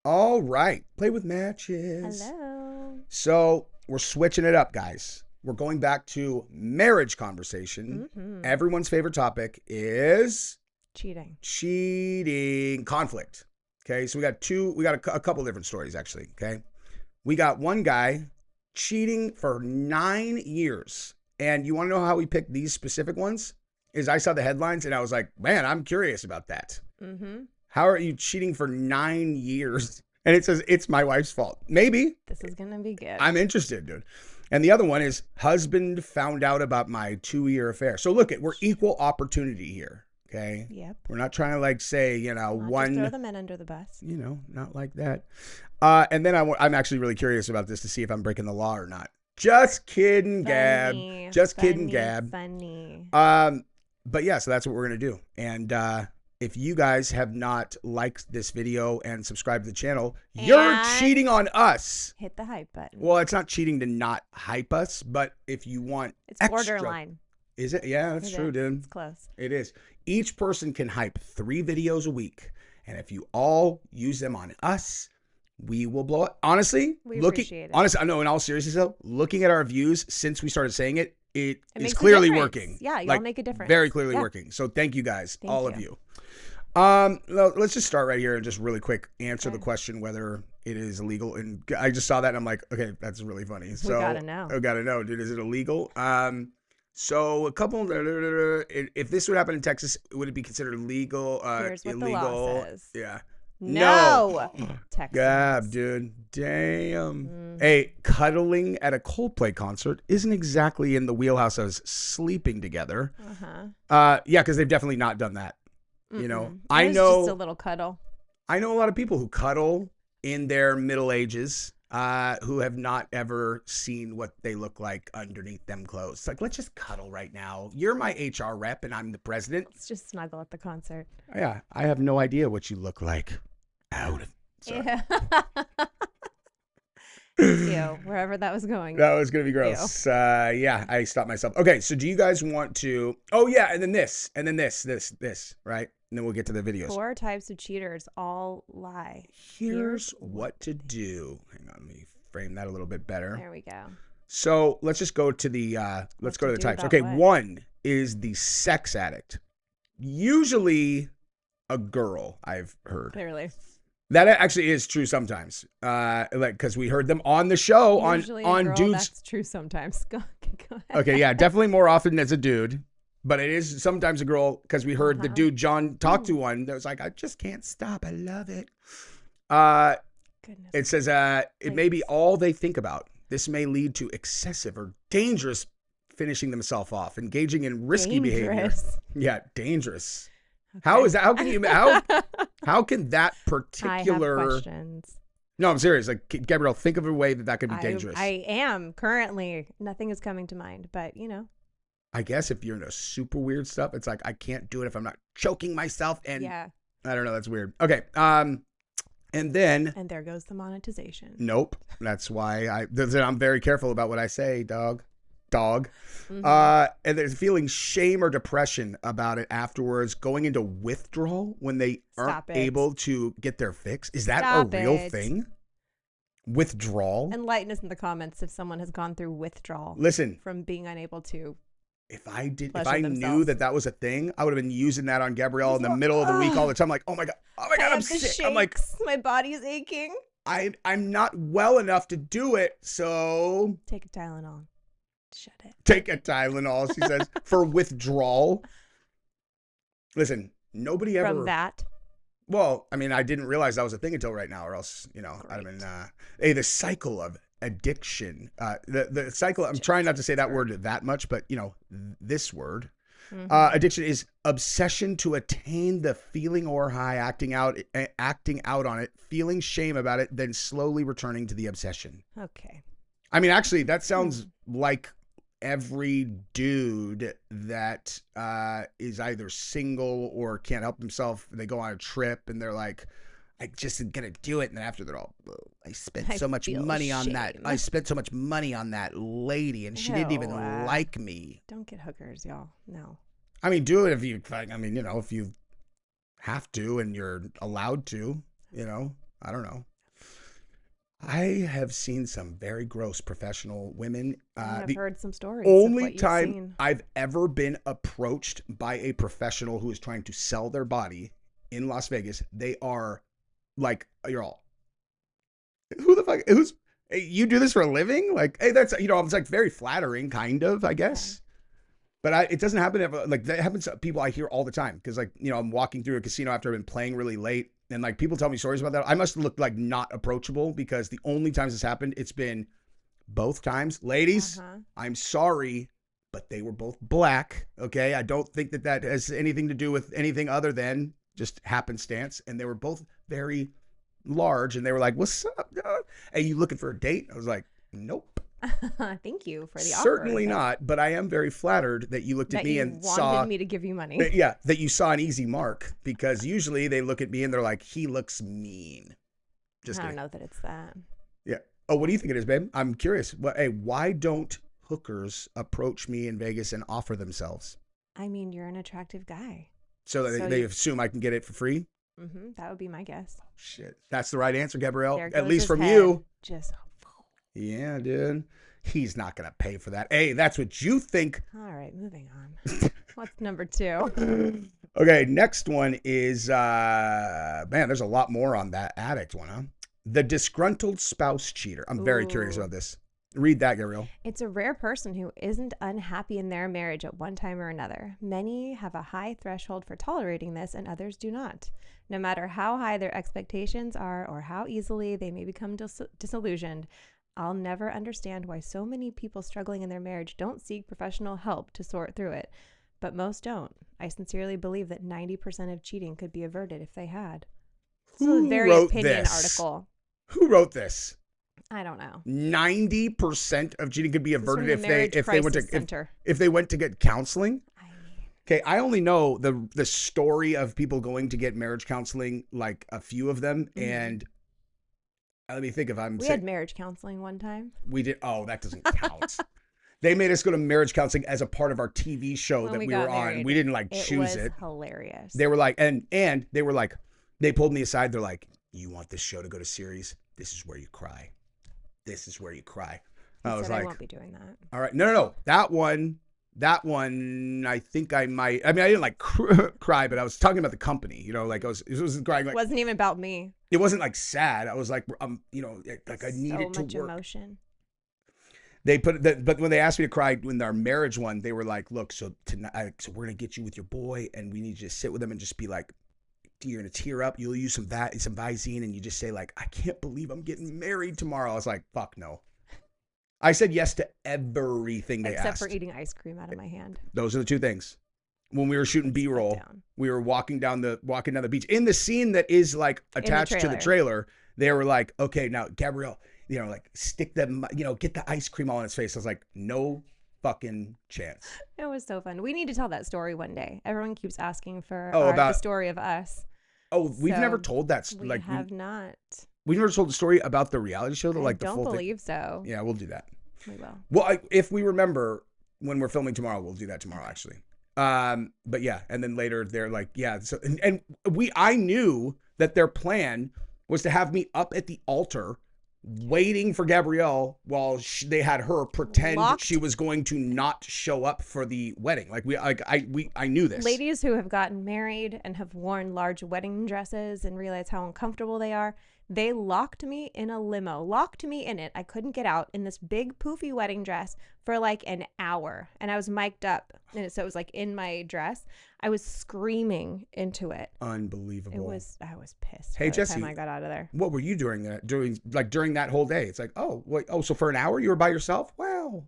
All right. Play with matches. Hello. So we're switching it up, guys. We're going back to marriage conversation. Mm-hmm. Everyone's favorite topic is Cheating. cheating, conflict. Okay. So we got a couple different stories, actually. Okay. We got one guy cheating for 9 years. And you want to know how we picked these specific ones? Is I saw the headlines and I was like, man, I'm curious about that. Mm-hmm. How are you cheating for 9 years? And it says it's my wife's fault. Maybe. This is gonna be good. I'm interested, dude. And the other one is husband found out about my 2-year affair. So look, we're equal opportunity here. Okay. Yep. We're not trying to like say, Not one, just throw the men under the bus. not like that. And then I'm actually really curious about this to see if I'm breaking the law or not. Just kidding, Gab. Just kidding, Gab. Funny. But yeah, so that's what we're going to do. And, if you guys have not liked this video and subscribed to the channel, you're cheating on us. Hit the hype button. Well, it's not cheating to not hype us, but if you want It's extra, borderline. Is it? Yeah, that's true, dude. It's close. It is. Each person can hype 3 videos a week. And if you all use them on us, we will blow it. Honestly, We appreciate it. honestly, I know in all seriousness though, looking at our views since we started saying it, it is makes a clearly difference. working. Yeah, y'all make a difference. Very clearly Yeah. working. So thank you guys, Thank all you. of you. Let's just start right here and just really quick answer the question whether it is illegal. And I just saw that and I'm like, okay, that's really funny. So We gotta know. I gotta know, dude. Is it illegal? So a couple. If this would happen in Texas, would it be considered legal? Here's what illegal? the law says. Yeah. No. Texas. Gab, dude. Damn. Mm. Hey, cuddling at a Coldplay concert isn't exactly in the wheelhouse of sleeping together. Yeah, because they've definitely not done that. You know, I know just a little cuddle. I know a lot of people who cuddle in their middle ages, who have not ever seen what they look like underneath them clothes. It's like, let's just cuddle right now. You're my HR rep and I'm the president. Let's just snuggle at the concert. Yeah, I have no idea what you look like. Out of Yeah. Ew, wherever that was going. That was gonna be gross. Yeah, I stopped myself. Okay, so do you guys want to? Oh yeah, and then this, right? And then we'll get to the videos. 4 types of cheaters all lie. Here's what to do. Hang on, let me frame that a little bit better. There we go. So let's just go to the let's go to the types. about Okay, what? one is the sex addict. Usually a girl, I've heard. Clearly. That actually is true sometimes. Like because we heard them on the show Usually a on girl, dudes. That's true sometimes. Go ahead. Okay, yeah, definitely more often as a dude, but it is sometimes a girl because we heard the dude John talk to one that was like, I just can't stop. I love it. Goodness. It says it may be all they think about. This may lead to excessive or dangerous finishing themselves off, engaging in risky behavior. Dangerous. Yeah, dangerous. Okay. How is that? How can you? How can that particular? I have questions. No, I'm serious. Like Gabrielle, think of a way that could be dangerous. I am currently. Nothing is coming to mind, but you know. I guess if you're into super weird stuff, it's like I can't do it if I'm not choking myself. And Yeah. I don't know. That's weird. Okay. And then. And there goes the monetization. Nope. That's why I'm very careful about what I say, dog. Mm-hmm. And there's feeling shame or depression about it afterwards, going into withdrawal when they aren't able to get their fix. Is that a real thing? Withdrawal? Enlighten us in the comments if someone has gone through withdrawal. Listen, from being unable to. If I knew that was a thing, I would have been using that on Gabrielle in the middle of the week all the time. Like, oh my god, I'm sick. Shakes. I'm like, my body is aching. I'm not well enough to do it, so take a Tylenol. Shut it. Take a Tylenol, she says, for withdrawal. Listen, nobody ever from that. Well, I mean, I didn't realize that was a thing until right now, or else, I'd have been. Hey, the cycle of addiction. The cycle. I'm trying not to say that word that much, but this word. Mm-hmm. Addiction is obsession to attain the feeling or high, acting out on it, feeling shame about it, then slowly returning to the obsession. Okay. I mean, actually, that sounds like every dude that is either single or can't help himself. They go on a trip and they're like, I just am gonna do it, and then after they're all, I spent so much money on that. I spent so much money on that lady, and she didn't even like me. Don't get hookers, y'all. No. I mean, do it if you. I mean, if you have to and you're allowed to. I don't know. I have seen some very gross professional women. I've The heard some stories of only what you've time seen. I've ever been approached by a professional who is trying to sell their body in Las Vegas, they are like, you're all, who the fuck, who's, hey, you do this for a living? Like, hey, that's, it's like very flattering, kind of, I guess. But it doesn't happen ever. Like that happens to people I hear all the time. Cause like, I'm walking through a casino after I've been playing really late. And like people tell me stories about that. I must look like not approachable because the only times this happened, it's been both times. Ladies, I'm sorry, but they were both black. Okay. I don't think that that has anything to do with anything other than just happenstance. And they were both very large. And they were like, what's up, dog? Hey, you looking for a date? I was like, nope. Thank you for the offer. Certainly not, but I am very flattered that you looked at me and wanted me to give you money. That you saw an easy mark, because usually they look at me and they're like, he looks mean. I don't know that it's that. Yeah. Oh, what do you think it is, babe? I'm curious. Hey, why don't hookers approach me in Vegas and offer themselves? I mean, you're an attractive guy. So they assume I can get it for free? Mm-hmm. That would be my guess. Oh, shit. That's the right answer, Gabrielle. There At goes least his from head. you. Just. Yeah, dude. He's not going to pay for that. Hey, that's what you think. All right, moving on. What's number 2? Okay, next one is, man, there's a lot more on that addict one, huh? The disgruntled spouse cheater. I'm very curious about this. Read that, Gabrielle. It's a rare person who isn't unhappy in their marriage at one time or another. Many have a high threshold for tolerating this, and others do not. No matter how high their expectations are or how easily they may become disillusioned, I'll never understand why so many people struggling in their marriage don't seek professional help to sort through it. But most don't. I sincerely believe that 90% of cheating could be averted if they had. This is a very opinion article. Who wrote this? I don't know. 90% of cheating could be averted if they went to get counseling. Okay, I only know the story of people going to get marriage counseling, like a few of them, and let me think if I'm. We had marriage counseling one time. We did. Oh, that doesn't count. They made us go to marriage counseling as a part of our TV show that we were on. We didn't choose it. It was hilarious. They were like, and they were like, they pulled me aside. They're like, you want this show to go to series? This is where you cry. This is where you cry. I was like, I won't be doing that. All right. No. That one, I think I might. I mean, I didn't cry, but I was talking about the company, it wasn't crying. It wasn't even about me. It wasn't sad. I was like, like I needed to work. So much emotion. But when they asked me to cry in our marriage one, they were like, look, so tonight, so we're going to get you with your boy and we need you to sit with him and just be like, you're going to tear up. You'll use some Visine and you just say like, I can't believe I'm getting married tomorrow. I was like, fuck no. I said yes to everything they asked. Except for eating ice cream out of my hand. Those are the two things. When we were shooting B-roll, we were walking down the beach. In the scene that is like attached to the trailer, they were like, okay, now Gabrielle, stick them, get the ice cream all in his face. I was like, no fucking chance. It was so fun. We need to tell that story one day. Everyone keeps asking for the story of us. Oh, we've never told that. We have not. We've never told the story about the reality show. I don't believe so. Yeah, we'll do that. We will. Well, if we remember when we're filming tomorrow, we'll do that tomorrow, actually. But yeah, and then later they're like, yeah. So I knew that their plan was to have me up at the altar waiting for Gabrielle while they had her pretend she was going to not show up for the wedding. I knew this. Ladies who have gotten married and have worn large wedding dresses and realize how uncomfortable they are, they locked me in a limo, locked me in it. I couldn't get out in this big poofy wedding dress for like an hour. And I was mic'd up. And so it was like in my dress. I was screaming into it. Unbelievable. I was pissed. Hey, Jesse, by the time I got out of there. What were you doing during that whole day? It's like, so for an hour you were by yourself? Wow.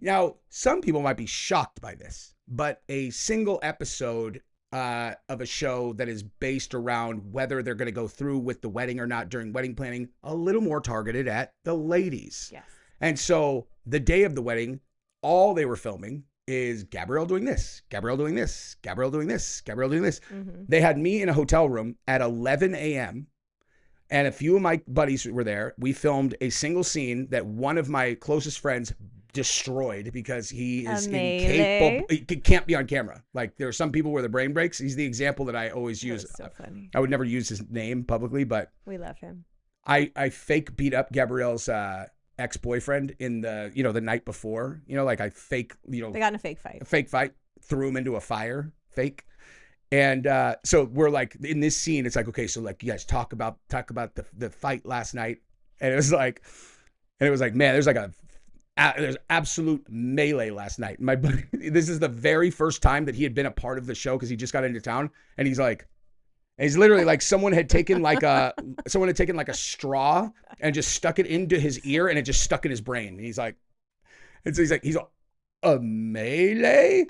Now, some people might be shocked by this, but a single episode of a show that is based around whether they're going to go through with the wedding or not during wedding planning, a little more targeted at the ladies. Yes. And so the day of the wedding, all they were filming is Gabrielle doing this, Gabrielle doing this, Gabrielle doing this, Gabrielle doing this. Mm-hmm. They had me in a hotel room at 11 a.m. and a few of my buddies were there. We filmed a single scene that one of my closest friends destroyed because he is incapable. He can't be on camera. Like there are some people where the brain breaks. He's the example that I always use. So funny. I would never use his name publicly, but we love him. I fake beat up Gabrielle's ex-boyfriend in the, the night before, like I fake, They got in a fake fight. Threw him into a fire, fake. And so we're like in this scene, it's like, okay, so like you guys talk about the fight last night. And it was like, man, there's absolute melee last night. My buddy, this is the very first time that he had been a part of the show because he just got into town, and he's literally like someone had taken like a straw and just stuck it into his ear, and it just stuck in his brain. And he's like, a melee.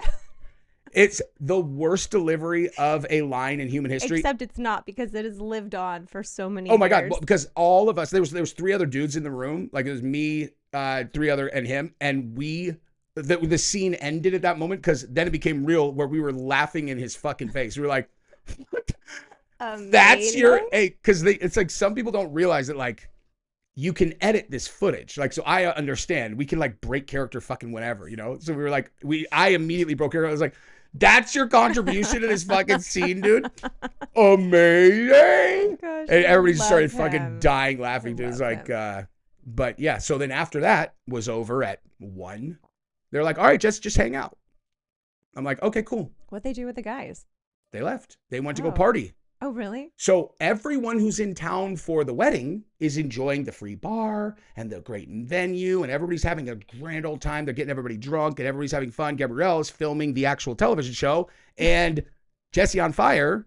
It's the worst delivery of a line in human history. Except it's not, because it has lived on for so many years. Oh my God. Well, because all of us, there was 3 other dudes in the room. Like it was me, 3 other and him. And the scene ended at that moment because then it became real where we were laughing in his fucking face. We were like, what? That's your, because it's like some people don't realize that like you can edit this footage. Like, so I understand we can like break character fucking whenever, So we were like, I immediately broke character. I was like, that's your contribution to this fucking scene, dude. Amazing. Gosh, and everybody just started fucking dying laughing, dude. It was like, but yeah. So then after that was over at 1, they're like, all right, just hang out. I'm like, okay, cool. What'd they do with the guys? They left. They went to go party. Oh, really? So everyone who's in town for the wedding is enjoying the free bar and the great venue, and everybody's having a grand old time. They're getting everybody drunk and everybody's having fun. Gabrielle is filming the actual television show, and Jesse on Fire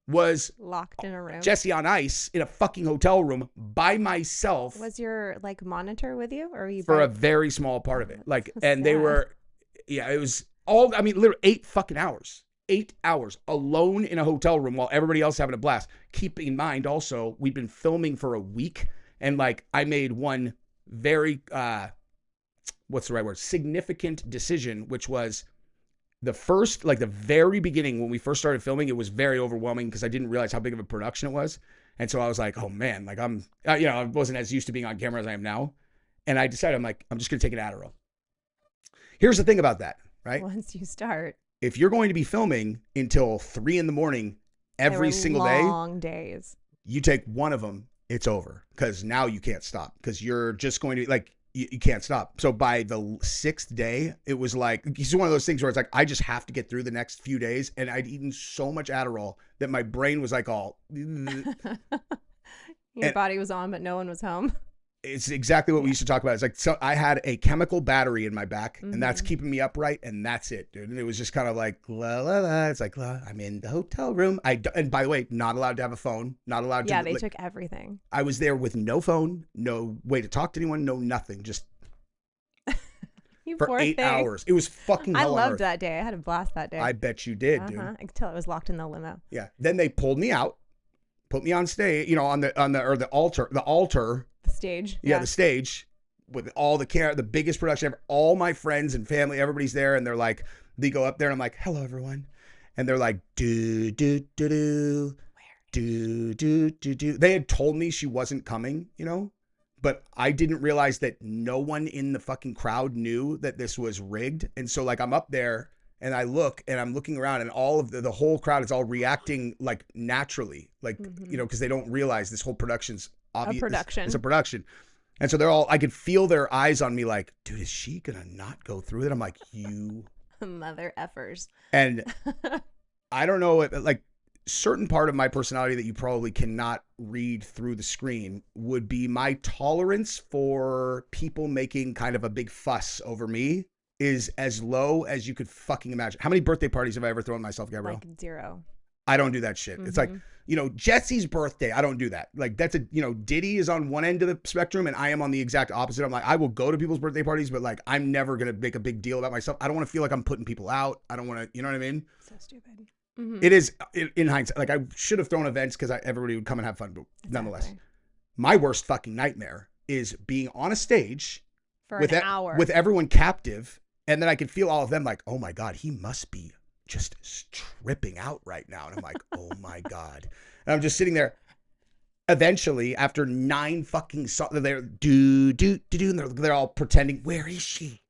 was locked in a room. Jesse on Ice in a fucking hotel room by myself. Was your like monitor with you, or were you for a very small part of it? Like, and they were, it was all. I mean, literally 8 fucking hours. 8 hours alone in a hotel room while everybody else having a blast. Keep in mind also, we've been filming for a week, and like I made one very, what's the right word? Significant decision, which was the very beginning when we first started filming. It was very overwhelming because I didn't realize how big of a production it was. And so I was like, oh man, like I wasn't as used to being on camera as I am now. And I decided, I'm just going to take an Adderall. Here's the thing about that, right? Once you start. If you're going to be filming until 3 a.m. every single day, long days, you take one of them, it's over. Because now you can't stop. Because you're just going to like, you can't stop. So by the 6th day, it was like, it's one of those things where it's like, I just have to get through the next few days. And I'd eaten so much Adderall that my brain was like all. Your body was on, but no one was home. It's exactly what we used to talk about. It's like, so I had a chemical battery in my back, and that's keeping me upright, and that's it, dude. And it was just kind of like, la, la, la. It's like, la, I'm in the hotel room. And by the way, not allowed to have a phone, not allowed to. Yeah, they took everything. I was there with no phone, no way to talk to anyone, no nothing, just for 8 hours. It was fucking hell I on loved earth. that day. I had a blast that day. I bet you did, dude. Until I was locked in the limo. Yeah. Then they pulled me out, put me on stage, on the altar. The stage. Yeah, the stage with all the biggest production ever. All my friends and family, everybody's there, and they're like, they go up there, and I'm like, hello, everyone. And they're like, do, do, do, do. Do, do, do, do. They had told me she wasn't coming, but I didn't realize that no one in the fucking crowd knew that this was rigged. And so like I'm up there, and I look, and I'm looking around, and all of the whole crowd is all reacting like naturally, like, because they don't realize this whole production's obvious. It's a production. And so they're all, I could feel their eyes on me like, dude, is she going to not go through it? I'm like, you mother effers. And I don't know, like certain part of my personality that you probably cannot read through the screen would be my tolerance for people making kind of a big fuss over me is as low as you could fucking imagine. How many birthday parties have I ever thrown myself, Gabrielle? Like 0. I don't do that shit. It's like, Jesse's birthday. I don't do that. Like that's Diddy is on one end of the spectrum and I am on the exact opposite. I'm like, I will go to people's birthday parties, but like, I'm never going to make a big deal about myself. I don't want to feel like I'm putting people out. I don't want to, you know what I mean? So stupid. It is in hindsight. Like I should have thrown events because everybody would come and have fun, but nonetheless, my worst fucking nightmare is being on a stage for an hour with everyone captive. And then I could feel all of them like, oh my God, he must be just tripping out right now. And I'm like, oh my God. And I'm just sitting there. Eventually, after 9 fucking songs, they're do, and they're all pretending, where is she?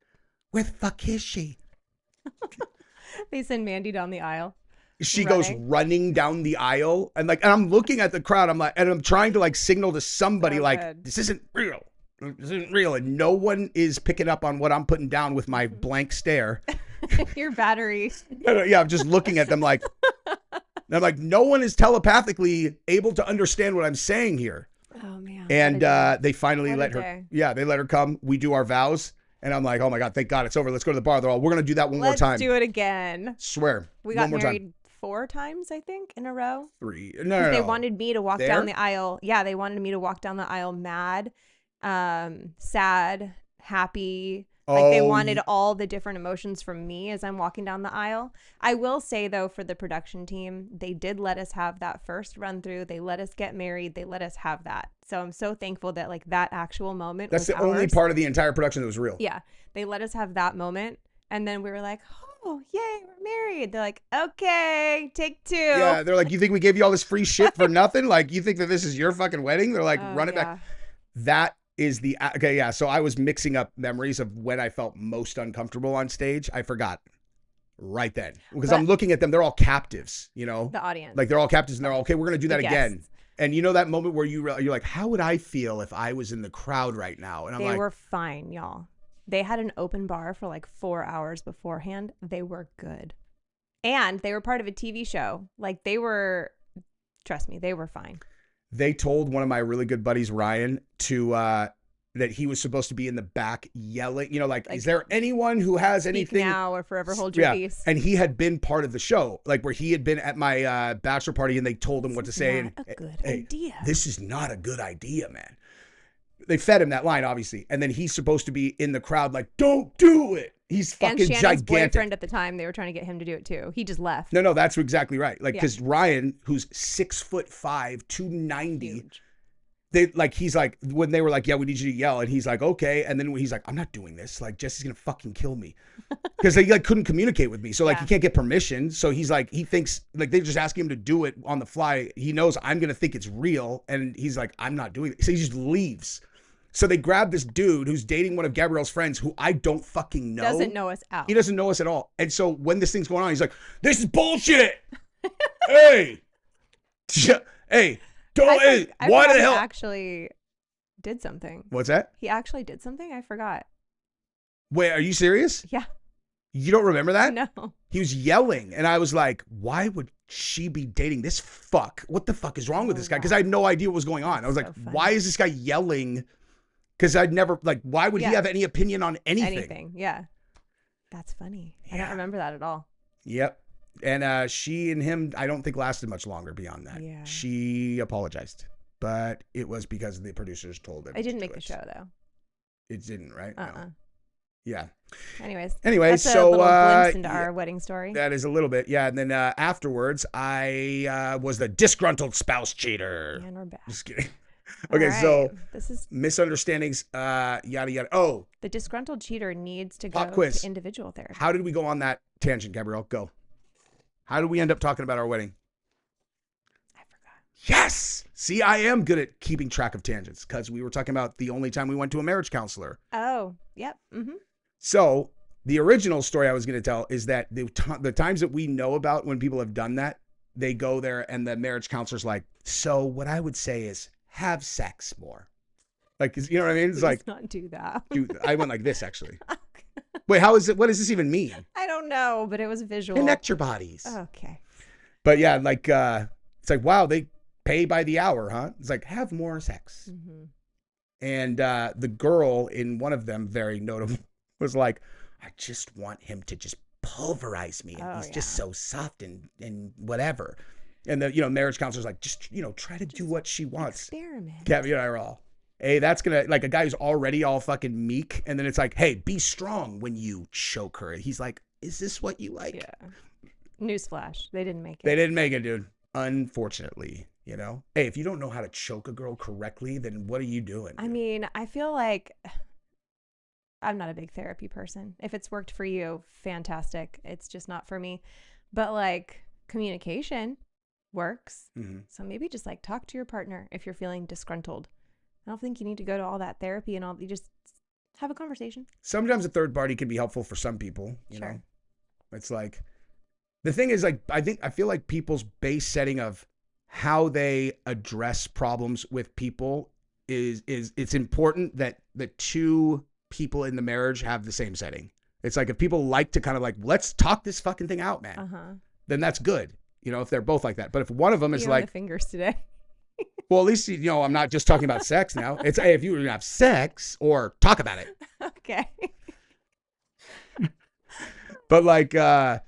Where the fuck is she? They send Mandy down the aisle. she goes running down the aisle, and I'm looking at the crowd. I'm like, and I'm trying to like signal to somebody this isn't real. This isn't real. And no one is picking up on what I'm putting down with my blank stare. Your battery. Yeah, I'm just looking at them like, and I'm like, no one is telepathically able to understand what I'm saying here. Oh man. And they finally let her. Yeah, they let her come. We do our vows. And I'm like, oh my God, thank God it's over. Let's go to the bar. They're all, we're going to do that one more time. Let's do it again. Swear. We got married 4 times, I think, in a row. 3. No. They wanted me to walk down the aisle. Yeah, they wanted me to walk down the aisle mad, sad, happy. Like they wanted all the different emotions from me as I'm walking down the aisle. I will say though, for the production team, they did let us have that first run through. They let us get married. They let us have that. So I'm so thankful that like that actual moment. That's the only part of the entire production that was real. Yeah. They let us have that moment. And then we were like, oh, yay, we're married. They're like, okay, take 2. Yeah. They're like, you think we gave you all this free shit for nothing? Like, you think that this is your fucking wedding? They're like, run it back. That is the, okay, yeah. So I was mixing up memories of when I felt most uncomfortable on stage. I forgot right then. Because I'm looking at them. They're all captives, you know? The audience. Like, they're all captives and they're all, okay, we're going to do that again. And you know that moment where you're like, how would I feel if I was in the crowd right now? And I'm like, they were fine, y'all. They had an open bar for like 4 hours beforehand. They were good. And they were part of a TV show. Like they were, trust me, they were fine. They told one of my really good buddies, Ryan, to that he was supposed to be in the back yelling, you know, like is there anyone who has anything now or forever hold your peace? And he had been part of the show, like where he had been at my bachelor party and they told him what to say. And a good idea. This is not a good idea, man. They fed him that line, obviously. And then he's supposed to be in the crowd like, don't do it. He's fucking gigantic. And Shannon's boyfriend at the time, they were trying to get him to do it too. He just left. No, that's exactly right. Like, because Ryan, who's 6'5", 290, huge. He's like, when they were like, yeah, we need you to yell. And he's like, okay. And then he's like, I'm not doing this. Like, Jesse's going to fucking kill me. Because they like couldn't communicate with me. So like, he can't get permission. So he's like, he thinks like they're just asking him to do it on the fly. He knows I'm going to think it's real. And he's like, I'm not doing it. So he just leaves. So they grab this dude who's dating one of Gabrielle's friends who I don't fucking know. Doesn't know us out. He doesn't know us at all. And so when this thing's going on, he's like, this is bullshit. Hey. Hey. Why the hell? He actually did something. What's that? He actually did something? I forgot. Wait, are you serious? Yeah. You don't remember that? No. He was yelling. And I was like, why would she be dating this fuck? What the fuck is wrong with this guy? Because I had no idea what was going on. I was like, why is this guy yelling? Because I'd never, like, why would he have any opinion on anything? Yeah. That's funny. I don't remember that at all. Yep. And she and him, I don't think lasted much longer beyond that. Yeah. She apologized, but it was because the producers told her. I didn't make the show, though. It didn't, right? No. Yeah. Anyways, that's a little glimpse into our wedding story. That is a little bit, yeah. And then afterwards, I was the disgruntled spouse cheater. And we're back. Just kidding. Okay, right. So this is misunderstandings, yada yada. Oh, the disgruntled cheater needs to go to individual therapy. How did we go on that tangent, Gabrielle? Go. How did we end up talking about our wedding? I forgot. Yes. See, I am good at keeping track of tangents because we were talking about the only time we went to a marriage counselor. Oh, yep. Mm-hmm. So the original story I was going to tell is that the times that we know about when people have done that, they go there and the marriage counselor's like, so what I would say is have sex more. Like, you know what I mean? It's Please like, not do that. I went like this actually. Wait, how is it? What does this even mean? I don't know, but it was visual. Connect your bodies. Okay. But yeah, like, it's like, wow, they pay by the hour, huh? It's like, have more sex. Mm-hmm. And the girl in one of them, very notable, was like, I just want him to just pulverize me. And he's just so soft and whatever. And the, marriage counselor's like, just, try to do what she wants. Experiment. Gabby and I are all, hey, that's going to, like a guy who's already all fucking meek. And then it's like, hey, be strong when you choke her. He's like, is this what you like? Yeah. Newsflash. They didn't make it. They didn't make it, dude. Unfortunately, Hey, if you don't know how to choke a girl correctly, then what are you doing? I mean, I feel like I'm not a big therapy person. If it's worked for you, fantastic. It's just not for me. But like communication works. Mm-hmm. So maybe just like talk to your partner if you're feeling disgruntled. I don't think you need to go to all that therapy and all. You just have a conversation. Sometimes a third party can be helpful for some people. You know, it's like, The thing is, like, I feel like people's base setting of how they address problems with people is it's important that the two people in the marriage have the same setting. It's like if people like to kind of like, let's talk this fucking thing out, man, then that's good. You know, if they're both like that. But if one of them is like, the fingers today. well, at least, you know, I'm not just talking about sex now. It's, hey, if you were going to have sex or talk about it. Okay. But like, yeah,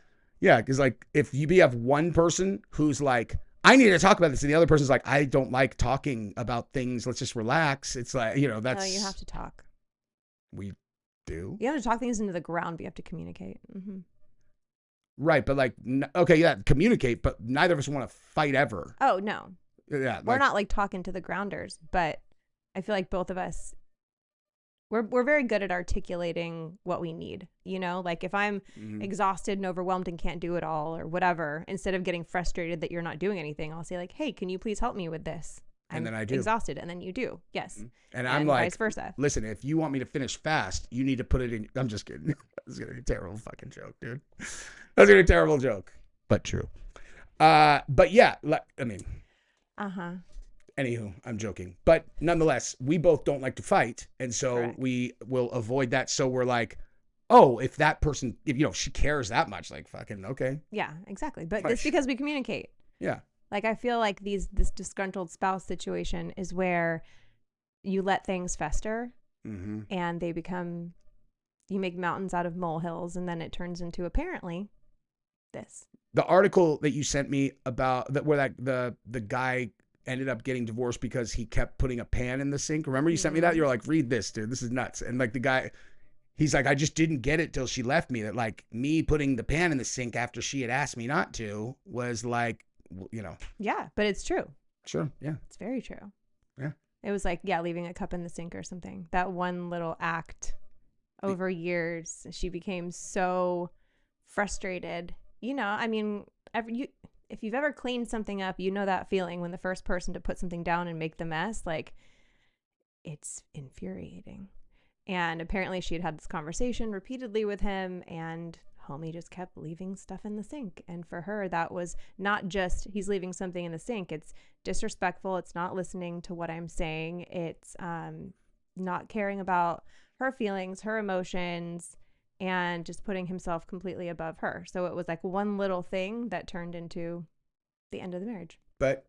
because like if you have one person who's like, I need to talk about this, and the other person's like, I don't like talking about things. Let's just relax. It's like, you know, that's. No, you have to talk. We do. You have to talk things into the ground, but you have to communicate. Mm-hmm. Right, but like, okay, yeah, communicate, but neither of us want to fight ever. Oh, no. Yeah, we're not like talking to the grounders, but I feel like both of us, we're very good at articulating what we need. You know, like if I'm exhausted and overwhelmed and can't do it all or whatever, instead of getting frustrated that you're not doing anything, I'll say like, hey, can you please help me with this? And then I do. Exhausted, and then you do. Yes. And I'm like, vice versa. Listen, if you want me to finish fast, you need to put it in. I'm just kidding. That's gonna be a terrible fucking joke, dude. That's gonna be a terrible joke, but true. But yeah, I mean. Anywho, I'm joking. But nonetheless, we both don't like to fight. And so Correct. We will avoid that. So we're like, oh, if that person, if you know, she cares that much, like fucking, okay. Yeah, exactly. But it's because we communicate. Yeah. Like I feel like this disgruntled spouse situation is where you let things fester and they become, you make mountains out of molehills, and then it turns into apparently this. The article that you sent me about that, where the guy ended up getting divorced because he kept putting a pan in the sink. Remember you sent me that? You're like, read this, dude. This is nuts. And like the guy, he's like, I just didn't get it till she left me. That like me putting the pan in the sink after she had asked me not to was like, you know. Yeah, but it's true. Sure. Yeah. It's very true. Yeah. It was like, yeah, leaving a cup in the sink or something. That one little act over years, she became so frustrated. You know, I mean, if you've ever cleaned something up, you know that feeling when the first person to put something down and make the mess, like it's infuriating. And apparently she had this conversation repeatedly with him, and homie just kept leaving stuff in the sink. And for her, that was not just he's leaving something in the sink. It's disrespectful. It's not listening to what I'm saying. It's not caring about her feelings, her emotions, and just putting himself completely above her. So it was like one little thing that turned into the end of the marriage. But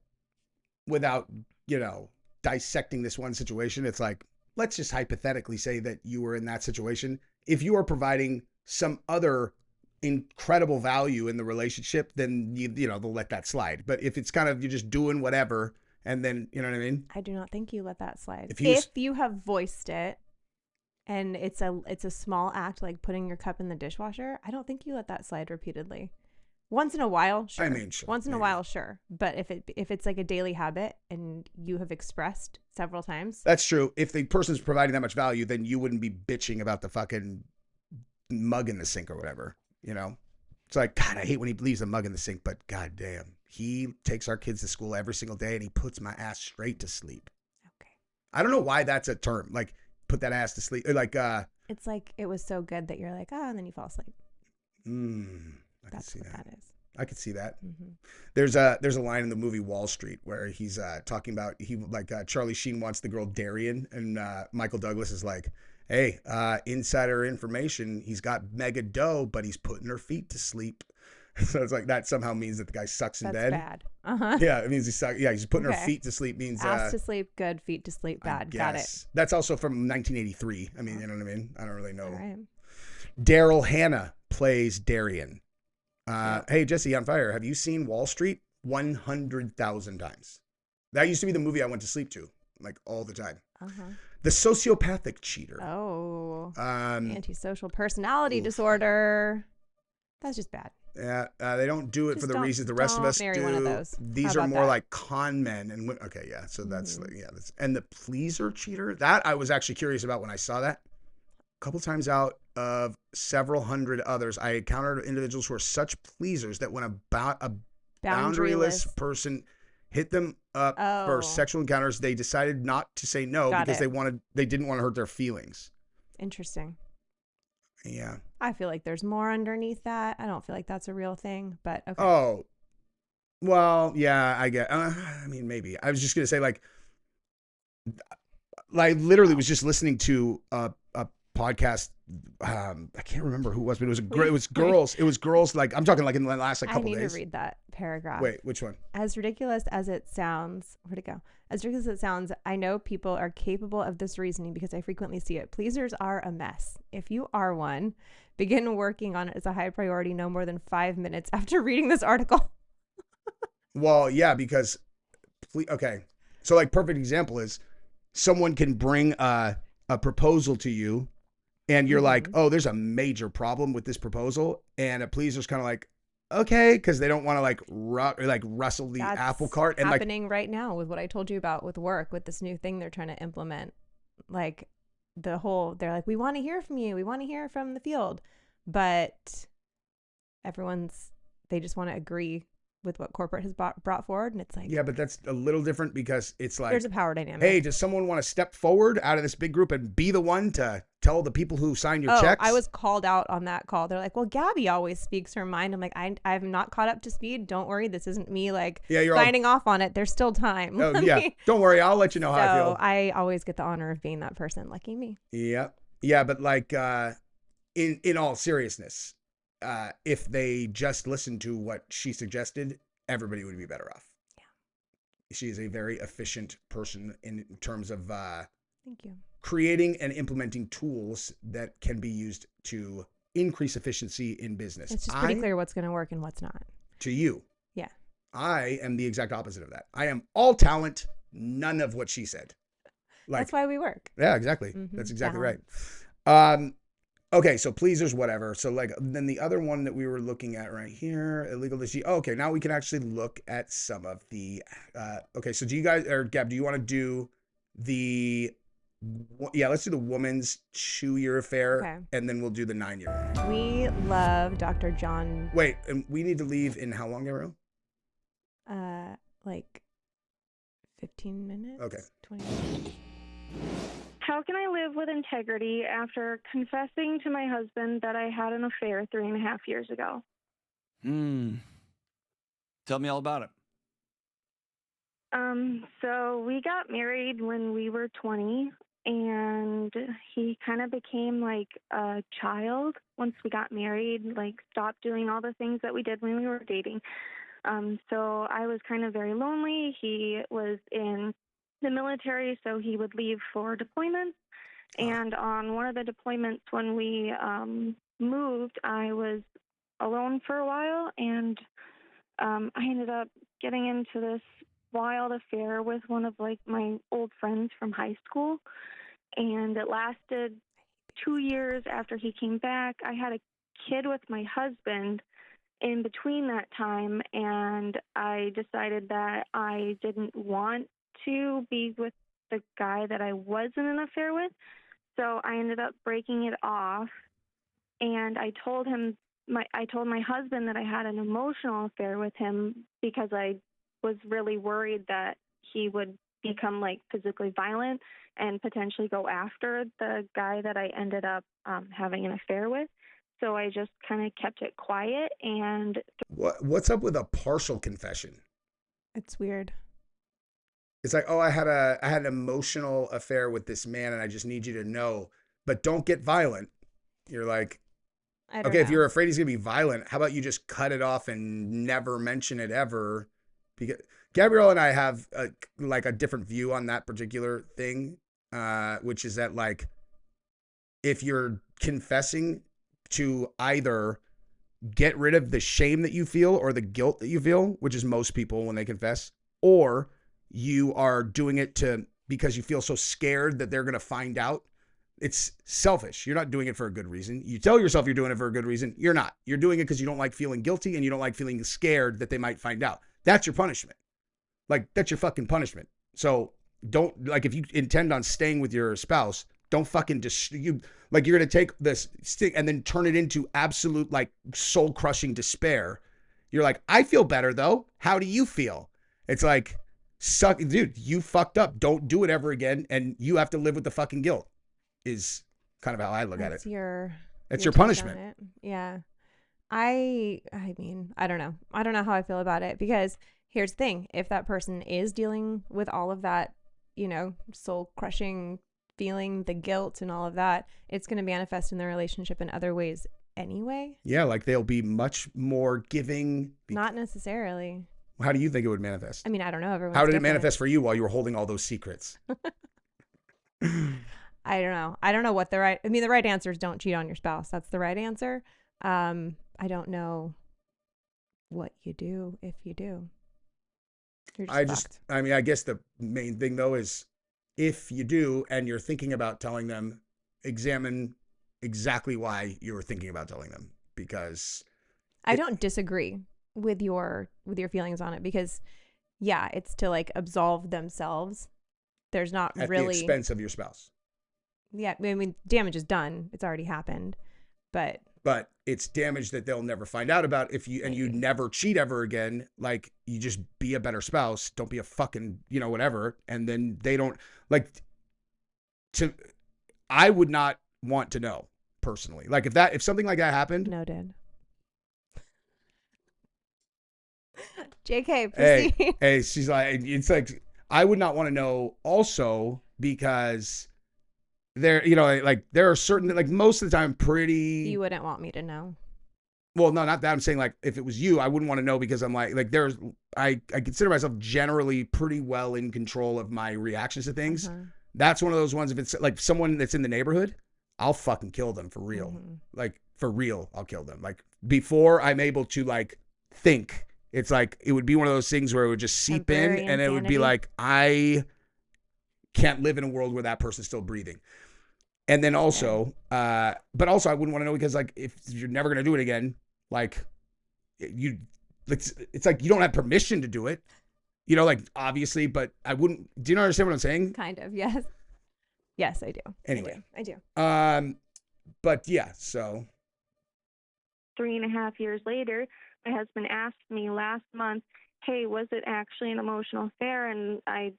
without, you know, dissecting this one situation, it's like, let's just hypothetically say that you were in that situation. If you are providing some other incredible value in the relationship, then you know, they'll let that slide. But if it's kind of, you're just doing whatever, and then, you know what I mean? I do not think you let that slide. If you have voiced it, and it's a small act like putting your cup in the dishwasher, I don't think you let that slide repeatedly. Once in a while, sure. I mean, sure. Once in a while, sure. But if it's like a daily habit and you have expressed several times. That's true. If the person's providing that much value, then you wouldn't be bitching about the fucking mug in the sink or whatever, you know? It's like, God, I hate when he leaves a mug in the sink, but God damn, he takes our kids to school every single day and he puts my ass straight to sleep. Okay. I don't know why that's a term. Like, put that ass to sleep. Like, it's like it was so good that you're like, and then you fall asleep. That's what that is. I could see that. Mm-hmm. There's a line in the movie Wall Street where he's talking about Charlie Sheen wants the girl Darian, and Michael Douglas is like, hey, insider information, he's got mega dough, but he's putting her feet to sleep. So it's like that somehow means that the guy sucks in bed. That's bad. Yeah, it means he's putting her feet to sleep means ass to sleep good, feet to sleep bad. Got it. That's also from 1983. I mean, you know what I mean? I don't really know. Right. Daryl Hannah plays Darian. Hey, Jesse on Fire, have you seen Wall Street? 100,000 times. That used to be the movie I went to sleep to, like all the time. The Sociopathic Cheater. Oh, antisocial personality disorder. That's just bad. Yeah, they don't do it for the reasons the rest of us do. One of those. These are more like con men and okay, yeah. So that's and the pleaser cheater. That I was actually curious about when I saw that. A couple times out of several hundred others, I encountered individuals who are such pleasers that when a boundaryless person hit them up for sexual encounters, they decided not to say no because they didn't want to hurt their feelings. Interesting. Yeah. I feel like there's more underneath that. I don't feel like that's a real thing, but okay. Oh, well, yeah, I get. I mean, maybe. I was just gonna say, like literally was just listening to a podcast. I can't remember who it was, but it was it was girls. It was girls. Like I'm talking like in the last like couple I need days. to read that paragraph. Wait, which one? As ridiculous as it sounds, where'd it go? As ridiculous as it sounds, I know people are capable of this reasoning because I frequently see it. Pleasers are a mess. If you are one, begin working on it as a high priority no more than 5 minutes after reading this article. Well, yeah, because okay, so like perfect example is someone can bring a proposal to you, and you're like, oh, there's a major problem with this proposal, and a pleaser's kind of like, okay, because they don't want to like rustle the apple cart. And happening right now with what I told you about with work, with this new thing they're trying to implement. Like they're like, we want to hear from you. We want to hear from the field. But they just want to agree with what corporate has brought forward. And it's like, yeah, but that's a little different because it's like, there's a power dynamic. Hey, does someone want to step forward out of this big group and be the one to tell the people who signed your checks? I was called out on that call. They're like, well, Gabi always speaks her mind. I'm like, I'm not caught up to speed. Don't worry. This isn't me like signing off on it. There's still time. Oh, yeah. Don't worry. I'll let you know how I feel. I always get the honor of being that person. Lucky me. Yeah. Yeah. But like in all seriousness, if they just listened to what she suggested, everybody would be better off. Yeah. She is a very efficient person in terms of thank you. Creating and implementing tools that can be used to increase efficiency in business. It's just pretty clear what's going to work and what's not. To you. Yeah. I am the exact opposite of that. I am all talent, none of what she said. Like, that's why we work. Yeah, exactly. Mm-hmm. That's exactly right. Okay, so pleasers, whatever. So like then the other one that we were looking at right here, illegal to see. Oh, okay, now we can actually look at some of the. Okay, so do you guys or Gab? Do you want to do the? Yeah, let's do the woman's 2-year affair, and then we'll do the 9-year one. We love Dr. John. Wait, and we need to leave in how long, Gabrielle? Like 15 minutes. Okay. 20 minutes. How can I live with integrity after confessing to my husband that I had an affair 3.5 years ago? Tell me all about it. So we got married when we were 20, and he kind of became like a child once we got married, like stopped doing all the things that we did when we were dating. So I was kind of very lonely. He was in the military, so he would leave for deployments. And on one of the deployments when we moved, I was alone for a while, and I ended up getting into this wild affair with one of like my old friends from high school, and it lasted 2 years after he came back. I had a kid with my husband in between that time, and I decided that I didn't want to be with the guy that I was in an affair with, so I ended up breaking it off, and I told my husband that I had an emotional affair with him because I was really worried that he would become like physically violent and potentially go after the guy that I ended up having an affair with. So I just kind of kept it quiet. And what's up with a partial confession? It's weird. It's like, oh, I had an emotional affair with this man, and I just need you to know, but don't get violent. You're like, okay, if you're afraid he's gonna be violent, how about you just cut it off and never mention it ever? Because Gabrielle and I have a different view on that particular thing, which is that like, if you're confessing to either get rid of the shame that you feel or the guilt that you feel, which is most people when they confess, or you are doing it because you feel so scared that they're going to find out, it's selfish. You're not doing it for a good reason. You tell yourself you're doing it for a good reason. You're not. You're doing it because you don't like feeling guilty and you don't like feeling scared that they might find out. That's your punishment. Like, that's your fucking punishment. So don't, like, if you intend on staying with your spouse, don't fucking you're going to take this stick and then turn it into absolute, like, soul crushing despair. You're like, I feel better though. How do you feel? It's like, dude, you fucked up. Don't do it ever again. And you have to live with the fucking guilt is kind of how I look at it. It's You your touched on punishment. it. Yeah. I mean, I don't know. I don't know how I feel about it because here's the thing. If that person is dealing with all of that, soul crushing feeling, the guilt and all of that, it's going to manifest in their relationship in other ways anyway. Yeah, like they'll be much more giving. Not necessarily. How do you think it would manifest? I mean, I don't know. Everyone's How did different. it manifest for you while you were holding all those secrets? I don't know. I don't know what the right answer is don't cheat on your spouse. That's the right answer. I don't know what you do if you do. You're fucked. I guess the main thing though is if you do and you're thinking about telling them, examine exactly why you were thinking about telling them, because I don't disagree with your feelings on it because yeah, it's to like absolve themselves. There's not at really the expense of your spouse. Yeah, I mean, damage is done. It's already happened. But it's damage that they'll never find out about if you and you never cheat ever again. Like, you just be a better spouse. Don't be a fucking, whatever. And then they don't I would not want to know personally. Like if something like that happened. Noted. JK, proceed. Hey, she's like, it's like, I would not want to know also because there are certain, like most of the time pretty. You wouldn't want me to know. Well, no, not that. I'm saying like if it was you, I wouldn't want to know because I'm like I consider myself generally pretty well in control of my reactions to things. Uh-huh. That's one of those ones. If it's like someone that's in the neighborhood, I'll fucking kill them for real. Mm-hmm. Like for real, I'll kill them. Like before I'm able to like think, it's like it would be one of those things where it would just seep Temporary in and it would be like, I can't live in a world where that person's still breathing. And then also, but also I wouldn't want to know because like if you're never gonna do it again, like it's like you don't have permission to do it, like obviously, but I wouldn't. Do you understand what I'm saying? Kind of, yes. Yes, I do. Anyway, I do. But yeah, so 3.5 years later, my husband asked me last month, "Hey, was it actually an emotional affair?" And I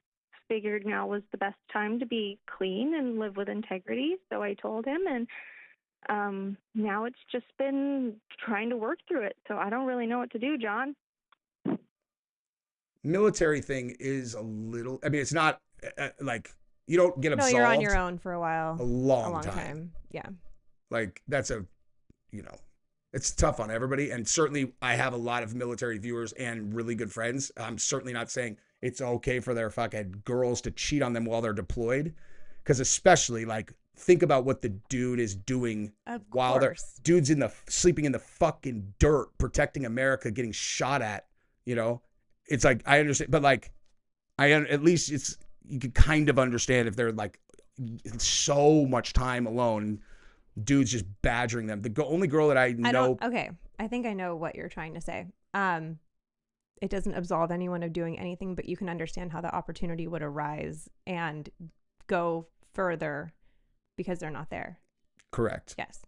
figured now was the best time to be clean and live with integrity. So I told him, and now it's just been trying to work through it. So I don't really know what to do, John. Military thing is a little, I mean, it's not like you don't get absolved. No, you're on your own for a while. A long time. Yeah. Like that's it's tough on everybody. And certainly I have a lot of military viewers and really good friends. I'm certainly not saying it's okay for their fucking girls to cheat on them while they're deployed. Because especially like think about what the dude is doing while dude's sleeping in the fucking dirt, protecting America, getting shot at, It's like, I understand, but like, at least you could kind of understand if they're like so much time alone, dude's just badgering them. The only girl that I know. Okay. I think I know what you're trying to say. It doesn't absolve anyone of doing anything, but you can understand how the opportunity would arise and go further because they're not there. Correct. Yes.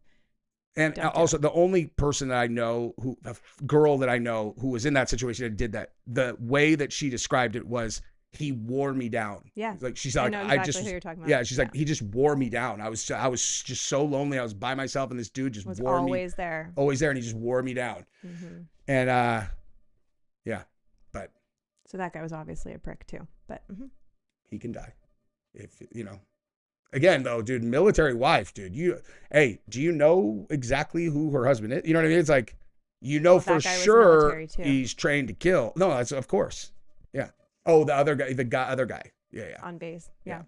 And also the only person that I know a girl that I know who was in that situation that did that, the way that she described it was he wore me down. Yeah. Like she's like, I know exactly who you're talking about. Yeah. She's like, he just wore me down. I was just so lonely. I was by myself and this dude just was wore me. Always there. Always there. And he just wore me down. Mm-hmm. And yeah, but. So that guy was obviously a prick too, but. Mm-hmm. He can die. If, Again, though, dude, military wife, dude. Do you know exactly who her husband is? You know what I mean? It's like, for sure he's trained to kill. No, that's of course. Yeah. Oh, the other guy. Yeah. On base. Yeah.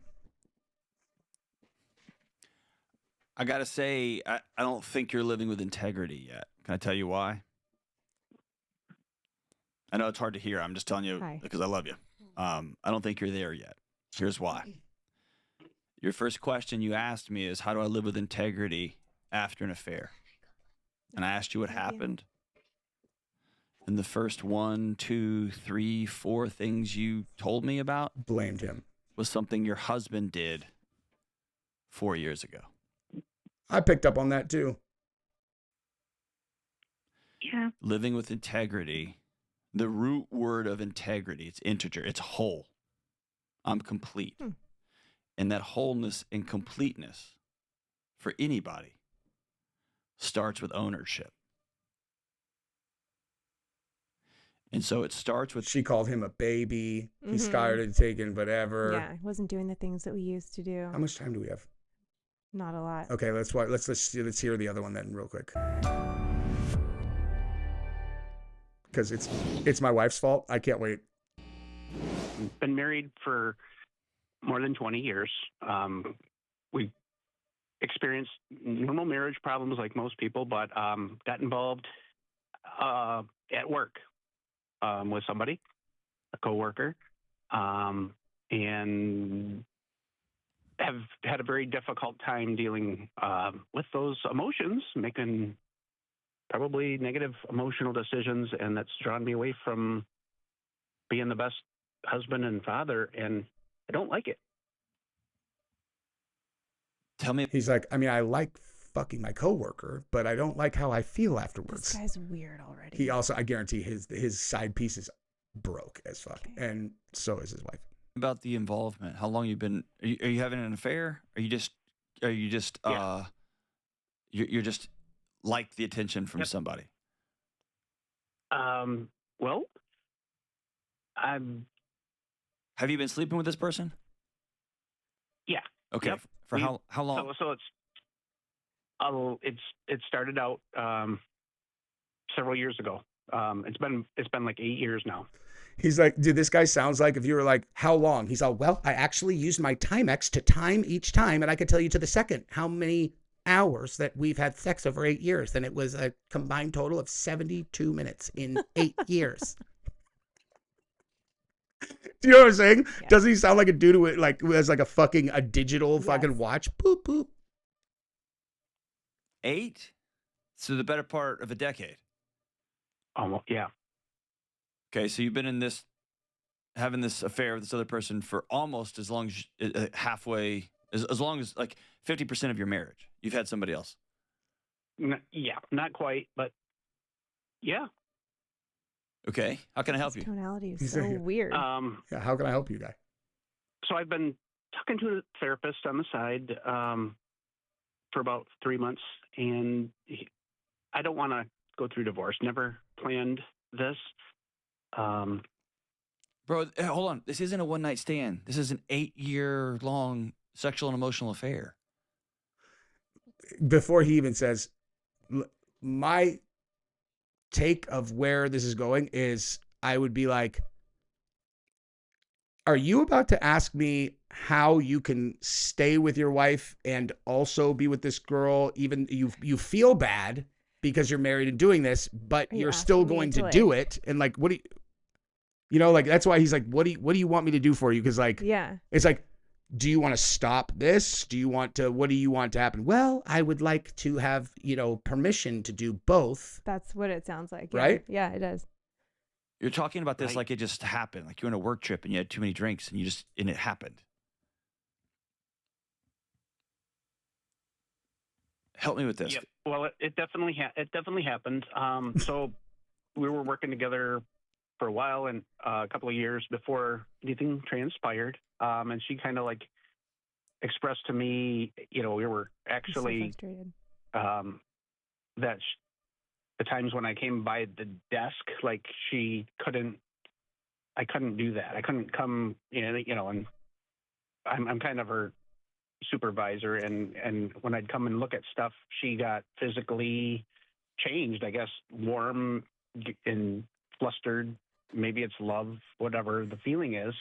I got to say, I don't think you're living with integrity yet. Can I tell you why? I know it's hard to hear. I'm just telling you because I love you. I don't think you're there yet. Here's why. Your first question you asked me is, how do I live with integrity after an affair? And I asked you what happened. And the first 1, 2, 3, 4 things you told me about blamed him was something your husband did 4 years ago. I picked up on that too. Yeah. Living with integrity, the root word of integrity, it's integer, it's whole. I'm complete. And that wholeness and completeness for anybody starts with ownership. And so it starts with... She called him a baby. He started taking whatever. Yeah, he wasn't doing the things that we used to do. How much time do we have? Not a lot. Okay, let's hear the other one then real quick. Because it's my wife's fault. I can't wait. Been married for more than 20 years. We experienced normal marriage problems like most people, but got involved at work with somebody, a coworker, and have had a very difficult time dealing with those emotions, making probably negative emotional decisions, and that's drawn me away from being the best husband and father, and I don't like it. Tell me. He's like, I mean, I like fucking my coworker, but I don't like how I feel afterwards. This guy's weird already. He also, I guarantee his side piece is broke as fuck, and so is his wife. About the involvement, how long you've been? Are you having an affair? Are you just Yeah. You're just like the attention from somebody? Well, Have you been sleeping with this person? Yeah. Okay. Yep. For how long? So it started out several years ago. It's been like 8 years now. He's like, dude, this guy sounds like if you were like, how long? He's all, well, I actually used my Timex to time each time, and I could tell you to the second how many hours that we've had sex over 8 years. And it was a combined total of 72 minutes in 8 years. Do you know what I'm saying? Yeah. Doesn't he sound like a dude who has like a digital fucking watch? Boop, boop. 8? So the better part of a decade. Yeah. Okay, so you've been having this affair with this other person for almost as long as halfway, as long as like 50% of your marriage. You've had somebody else. Yeah, not quite, but yeah. Okay, how can I help His you? tonality is so weird. Yeah, how can I help you, guy? So I've been talking to a therapist on the side for about 3 months, and I don't want to go through divorce. Never planned this. Bro, hold on. This isn't a one-night stand. This is an 8-year-long sexual and emotional affair. Before he even says, my take of where this is going is, I would be like, are you about to ask me how you can stay with your wife and also be with this girl, even you feel bad because you're married and doing this, but you're still going to do it? And like, what do you know, like, that's why he's like, what do you want me to do for you? Because like, yeah, it's like, do you want to stop this? What do you want to happen? Well, I would like to have, permission to do both. That's what it sounds like. Right? Yeah, it does. You're talking about this like it just happened. Like you're on a work trip and you had too many drinks and it happened. Help me with this. Yep. Well, it definitely happened. So we were working together for a while and a couple of years before anything transpired. And she kind of like expressed to me, we were actually that the times when I came by the desk, like I couldn't do that. I couldn't come, and I'm kind of her supervisor, and when I'd come and look at stuff, she got physically changed, I guess, warm and flustered. Maybe it's love, whatever the feeling is.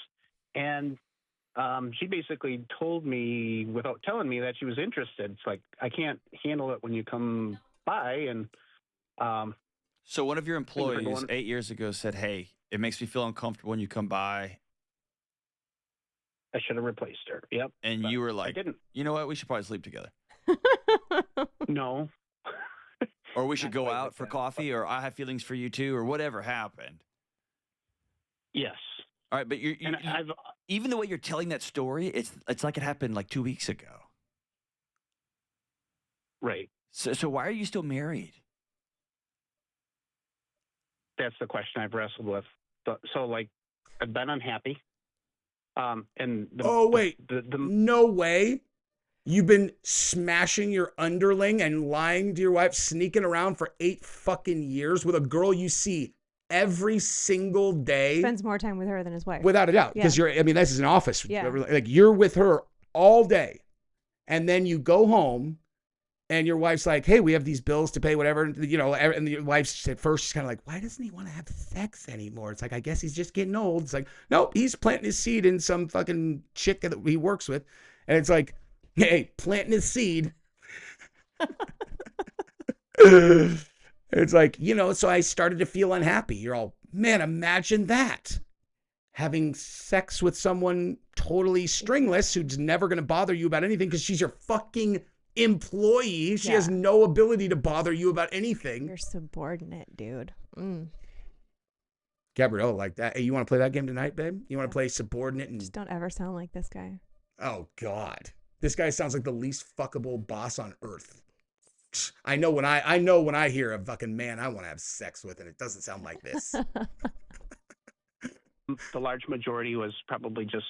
And she basically told me without telling me that she was interested. It's like, I can't handle it when you come by. And so one of your employees 8 years ago said, hey, it makes me feel uncomfortable when you come by. I should have replaced her. Yep. And you were like, you know what? We should probably sleep together. No. Or we should go out for coffee, or I have feelings for you too, or whatever happened. Yes. All right, but even the way you're telling that story, it's like it happened like 2 weeks ago. Right. So why are you still married? That's the question I've wrestled with. So like, I've been unhappy. No way. You've been smashing your underling and lying to your wife, sneaking around for 8 fucking years with a girl you see every single day. Spends more time with her than his wife. Without a doubt. Because this is an office. Yeah. Like you're with her all day. And then you go home and your wife's like, hey, we have these bills to pay, whatever. And your wife's at first, she's kind of like, why doesn't he want to have sex anymore? It's like, I guess he's just getting old. It's like, nope, he's planting his seed in some fucking chick that he works with. And it's like, hey, planting his seed. It's like, so I started to feel unhappy. You're all, man, imagine that. Having sex with someone totally stringless who's never going to bother you about anything because she's your fucking employee. She has no ability to bother you about anything. You're subordinate, dude. Gabrielle like that. Hey, you want to play that game tonight, babe? You want to play subordinate? And just don't ever sound like this guy. Oh, God. This guy sounds like the least fuckable boss on earth. I know when I hear a fucking man I want to have sex with, and it doesn't sound like this. The large majority was probably just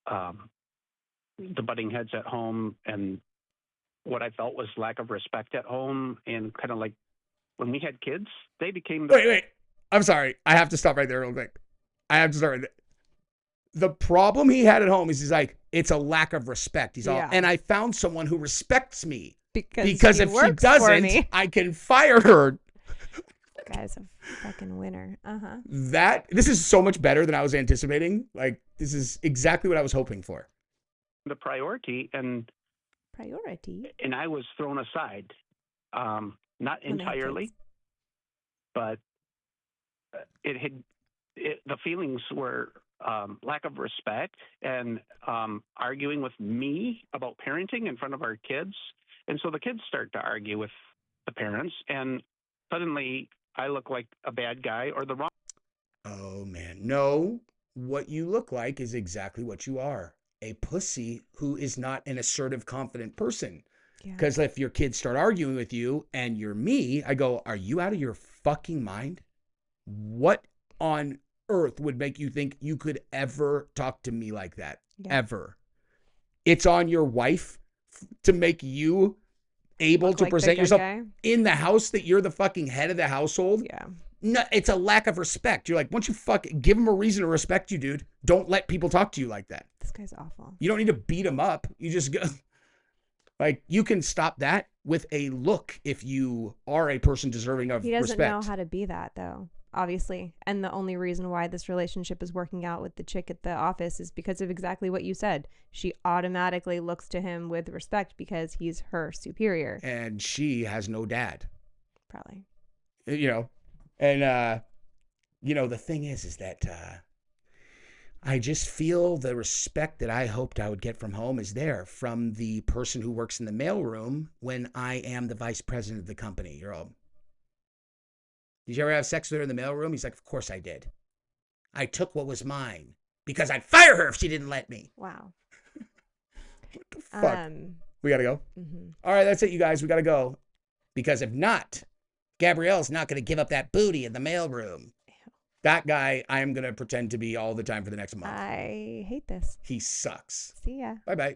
the butting heads at home and what I felt was lack of respect at home, and kind of like when we had kids, they became Wait. I'm sorry. I have to stop right there real quick. I have to start right there. The problem he had at home is he's like, it's a lack of respect. He's all, and I found someone who respects me. Because if she doesn't, I can fire her. Guy's a fucking winner. This is so much better than I was anticipating. Like, this is exactly what I was hoping for. The priority. And I was thrown aside. Not entirely, but the feelings were lack of respect and arguing with me about parenting in front of our kids. And so the kids start to argue with the parents, and suddenly I look like a bad guy or the wrong. Oh, man. No, what you look like is exactly what you are. A pussy who is not an assertive, confident person. Because if your kids start arguing with you and you're me, I go, are you out of your fucking mind? What on earth would make you think you could ever talk to me like that? Ever. It's on your wife to make you able to present yourself in the house that you're the fucking head of the household. No, it's a lack of respect. You're like, once you give them a reason to respect you, dude, don't let people talk to you like that. This guy's awful. You don't need to beat him up. You just go, like, you can stop that with a look if you are a person deserving of respect. He doesn't know how to be that, though. Obviously. And the only reason why this relationship is working out with the chick at the office is because of exactly what you said. She automatically looks to him with respect because he's her superior. And she has no dad. Probably. And, the thing is that I just feel the respect that I hoped I would get from home is there from the person who works in the mailroom when I am the vice president of the company. You're all, did you ever have sex with her in the mailroom? He's like, of course I did. I took what was mine because I'd fire her if she didn't let me. Wow. What the fuck? We got to go. All right, that's it, you guys. We got to go. Because if not, Gabrielle's not going to give up that booty in the mailroom. That guy, I am going to pretend to be all the time for the next month. I hate this. He sucks. See ya. Bye-bye.